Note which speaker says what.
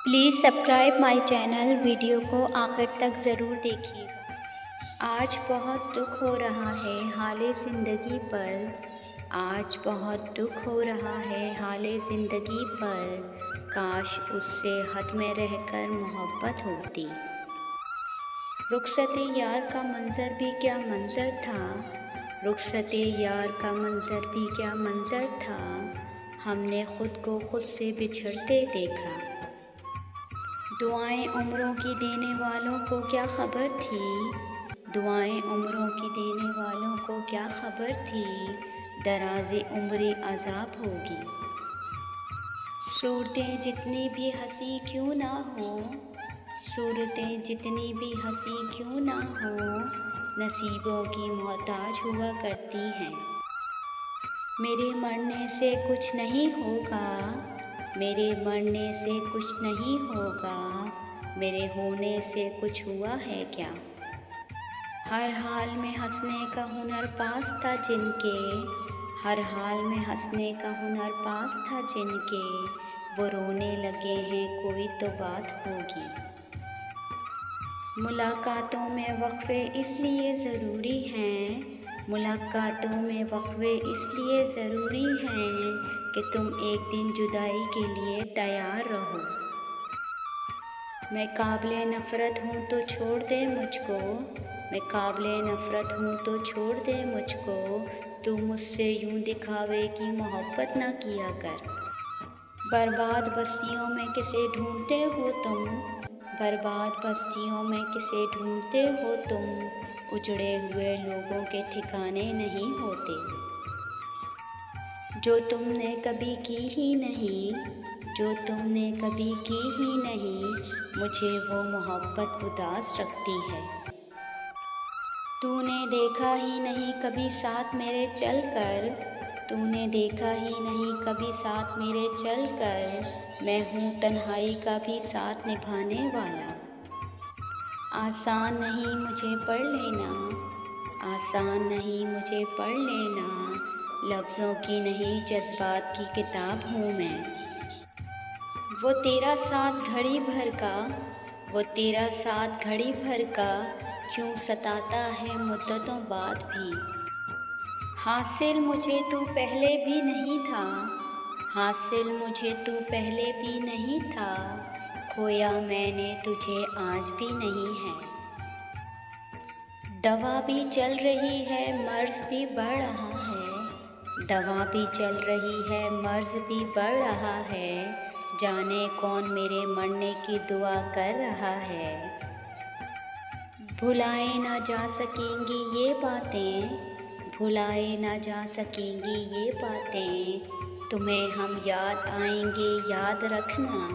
Speaker 1: Please subscribe my channel. Video को आखिर तक ज़रूर देखिएगा। आज बहुत दुख हो रहा है हाले ज़िंदगी पर। आज बहुत दुख हो रहा है हाले ज़िंदगी पर। काश उससे हद में रहकर मोहब्बत होती। रुखसते यार का मंज़र भी क्या मंज़र था। रुखसते यार का मंज़र भी क्या मंज़र था। हमने खुद को खुद से बिछड़ते देखा। दुआएं उम्रों की देने वालों को क्या ख़बर थी। दुआएं उम्रों की देने वालों को क्या ख़बर थी। दराज़े उम्री अज़ाब होगी। सूरतें जितनी भी हंसी क्यों ना हो। सूरतें जितनी भी हंसी क्यों ना हो। नसीबों की मोहताज हुआ करती हैं। मेरे मरने से कुछ नहीं होगा। मेरे मरने से कुछ नहीं होगा। मेरे होने से कुछ हुआ है क्या। हर हाल में हंसने का हुनर पास था जिनके। हर हाल में हंसने का हुनर पास था जिनके। वो रोने लगे हैं कोई तो बात होगी। मुलाकातों में वक़्फ़े इसलिए ज़रूरी हैं। मुलाकातों में वक़्फ़े इसलिए ज़रूरी हैं कि तुम एक दिन जुदाई के लिए तैयार रहो। मैं काबिले नफ़रत हूँ तो छोड़ दे मुझको। मैं काबिले नफ़रत हूँ तो छोड़ दे मुझको। तू मुझसे यूँ दिखावे की मोहब्बत ना किया कर। बर्बाद बस्तियों में किसे ढूंढते हो तुम। बर्बाद बस्तियों में किसे ढूंढते हो तुम। उजड़े हुए लोगों के ठिकाने नहीं होते। जो तुमने कभी की ही नहीं। जो तुमने कभी की ही नहीं। मुझे वो मोहब्बत उदास रखती है। तूने देखा ही नहीं कभी साथ मेरे चल कर। तूने देखा ही नहीं कभी साथ मेरे चल कर। मैं हूँ तन्हाई का भी साथ निभाने वाला। आसान नहीं मुझे पढ़ लेना। आसान नहीं मुझे पढ़ लेना। लफ्ज़ों की नहीं जज्बात की किताब हूँ मैं। वो तेरा साथ घड़ी भर का। वो तेरा साथ घड़ी भर का। क्यों सताता है मुद्दतों बाद भी। हासिल मुझे तू पहले भी नहीं था। हासिल मुझे तू पहले भी नहीं था। खोया मैंने तुझे आज भी नहीं है। दवा भी चल रही है मर्ज़ भी बढ़ रहा है। दवा भी चल रही है मर्ज़ भी बढ़ रहा है। जाने कौन मेरे मरने की दुआ कर रहा है। भुलाए ना जा सकेंगी ये बातें। भुलाए ना जा सकेंगी ये बातें। तुम्हें हम याद आएंगे याद रखना।